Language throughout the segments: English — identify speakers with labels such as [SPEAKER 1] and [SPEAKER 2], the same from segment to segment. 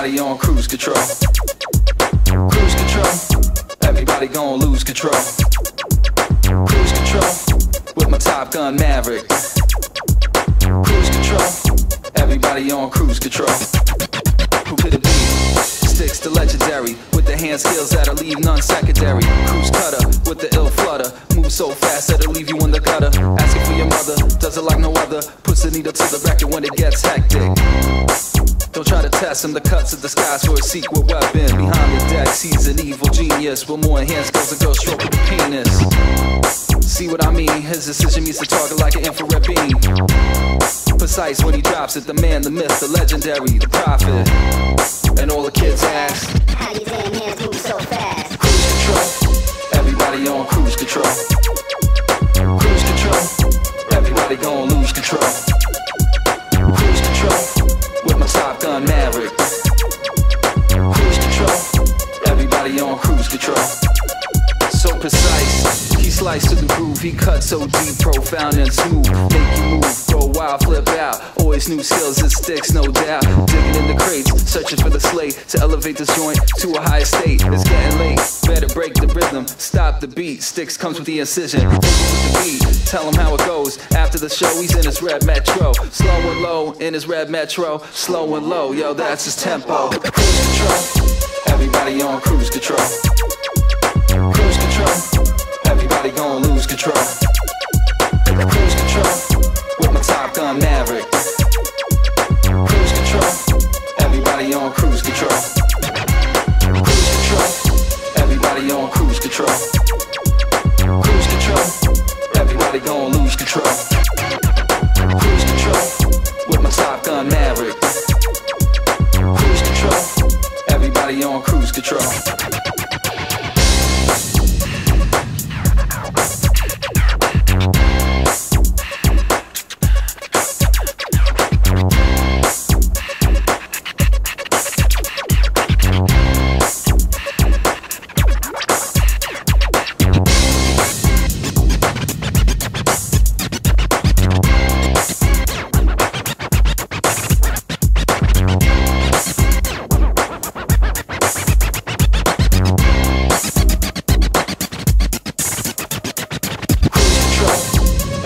[SPEAKER 1] Everybody on cruise control. Cruise control. Everybody gon' lose control. Cruise control. With my Top Gun Maverick. Cruise control. Everybody on cruise control. Who could it be? Sticks the legendary, with the hand skills that'll leave none secondary. Cruise cutter, with the ill flutter, move so fast that'll leave you in the gutter. Asking for your mother, does it like no other, puts the needle to the record when it gets hectic. Don't try to test him, the cuts of the skies for a secret weapon. Behind the decks, he's an evil genius, with more enhanced skills, a girl stroke with the penis. See what I mean? His decision means to target like an infrared beam. Precise when he drops it, the man, the myth, the legendary, the prophet. And all the kids ask,
[SPEAKER 2] how you damn hands move so fast?
[SPEAKER 1] Cruise control. Everybody on cruise control. Cruise control. Everybody gon' lose control. Cruise control. With my Top Gun Maverick. Cruise control. Everybody on cruise control. So precise, he sliced to the groove. He cut so deep, profound and smooth. Make you move, go wild, flip out. Always new skills, it sticks, no doubt. Digging in the crates, searching for the slate to elevate this joint to a higher state. It's getting late, better break the rhythm, stop the beat. Sticks comes with the incision, with the beat. Tell him how it goes. After the show, he's in his red metro. Slow and low in his red metro. Slow and low, yo, that's his tempo. Cruise control. Everybody on cruise control. Cruise control. Everybody gon' lose control. Cruise control. With my Top Gun Maverick. Cruise control. Everybody on cruise control. Cruise control. Everybody on cruise control. Cruise control. Everybody gon' lose control. Cruise control. With my Top Gun Maverick. Cruise control. Everybody on cruise control.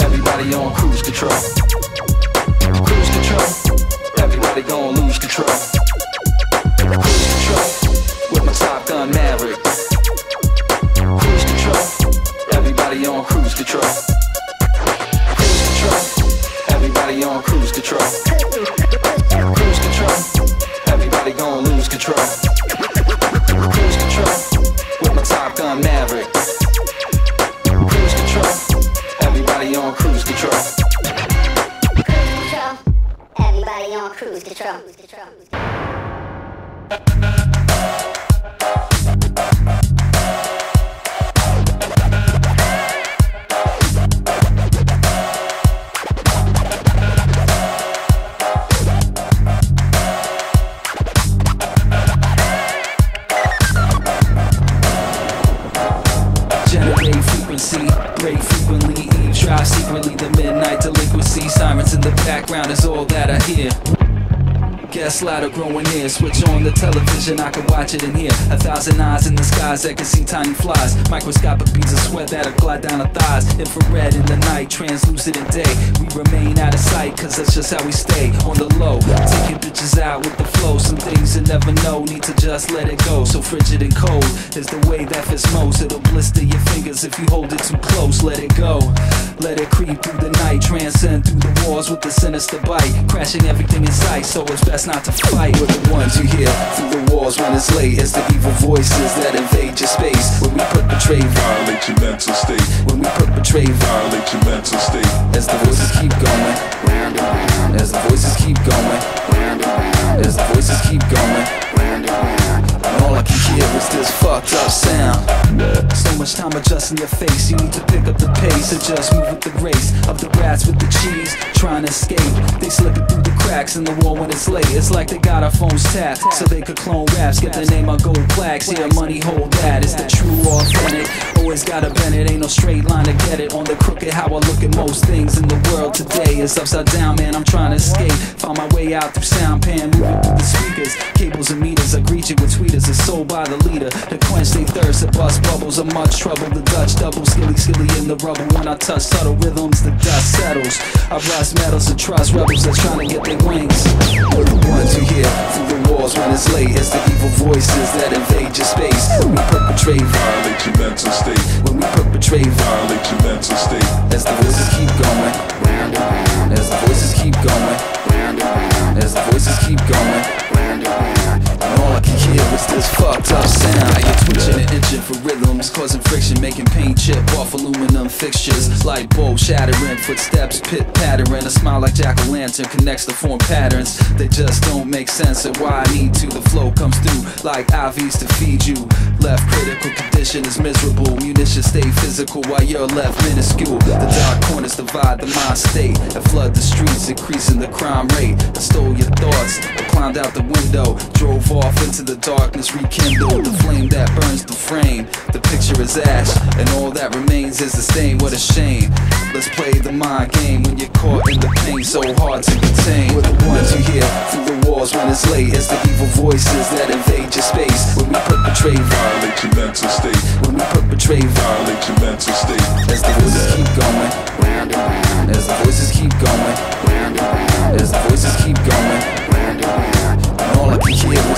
[SPEAKER 1] Everybody on cruise control. Cruise control. Everybody gon' lose control. Cruise control. With my Top Gun Maverick. Cruise control. Everybody on cruise control. Cruise control. Everybody on cruise control. Cruise control. Everybody gon' lose control. Cruise control. With my Top Gun Maverick. Cruise control. Everybody on cruise control.
[SPEAKER 2] Everybody on cruise control.
[SPEAKER 1] Generate frequency, break frequently, eavesdrop secretly. The midnight delinquency, sirens in the background is all that I hear. Guess louder growing near. Switch on the television, I can watch it and hear 1,000 eyes in the skies that can see tiny flies. Microscopic beads of sweat that'll glide down the thighs. Infrared in the night, translucent in day. We remain out of sight, cause that's just how we stay. On the low, taking bitches out with the flow. Some things you never know, need to just let it go. So frigid and cold is the way that fits most. It'll blister your fingers if you hold it too close. Let it go, let it creep through the night. Transcend through the walls with the sinister bite. Crashing everything in sight, so it's best not to fight. We're the ones you hear through the walls when it's late. It's the evil voices that invade your space. When we put betray,
[SPEAKER 3] violate your mental state.
[SPEAKER 1] When we put betray,
[SPEAKER 3] violate your mental state.
[SPEAKER 1] As the voices keep going round and round. As the voices keep going round and round. As the voices keep going round and round. And all I can hear is this fucked up sound. So much time adjusting your face. You need to pick up the pace and just move with the grace of the rats with the cheese trying to escape. They slipping through the cracks in the wall when it's late. It's like they got our phones tapped so they could clone raps, get their name on gold plaques. Yeah, money hold that. It's the true authentic. Always gotta bend it. Ain't no straight line to get it. On the crooked, how I look at most things in the world today is upside down, man. I'm trying to escape. Found my way out through sound pan, moving through the speakers. Cables
[SPEAKER 4] 1,000 meters. I greet you with tweeters, it's sold by the leader. To quench they thirst, to bust bubbles of much trouble. The Dutch double, skilly in the rubble. When I touch subtle rhythms, the dust settles. I rust metals and trust rebels that's trying to get their wings. We're the ones you hear through the walls when it's late. It's the evil voices that invade your space. When we perpetrate,
[SPEAKER 3] violate your mental state.
[SPEAKER 4] when we perpetrate,
[SPEAKER 3] Violate your mental state.
[SPEAKER 4] as the voices keep going, round and round. As the voices keep going, round and round. As the voices keep going, round and round. And all I can hear is this fucked up sound. Now you're twitching and itching for rhythms, causing friction, making paint chip off aluminum fixtures. Light bulb shattering, footsteps pit pattering. A smile like jack-o'-lantern connects to form patterns. They just don't make sense of why I need to. The flow comes through like IVs to feed you. Left critical condition is miserable. Munitions stay physical while you're left minuscule. The dark corners divide the mind state and flood the streets, increasing the crime rate. I stole your thoughts, I climbed out the window, drove off into the darkness, rekindled the flame that burns the frame. The picture is ash, and all that remains is the stain. What a shame. Let's play the mind game when you're caught in the pain, so hard to contain. We're the ones you hear through the walls when it's late. It's the evil voices that invade your space. When we perpetrate,
[SPEAKER 3] Violate your mental state.
[SPEAKER 4] when we perpetrate,
[SPEAKER 3] Violate your mental state.
[SPEAKER 4] as the voices keep going, round and round. As the voices keep going, round and round. As the voices keep going, round and round. And all I can hear is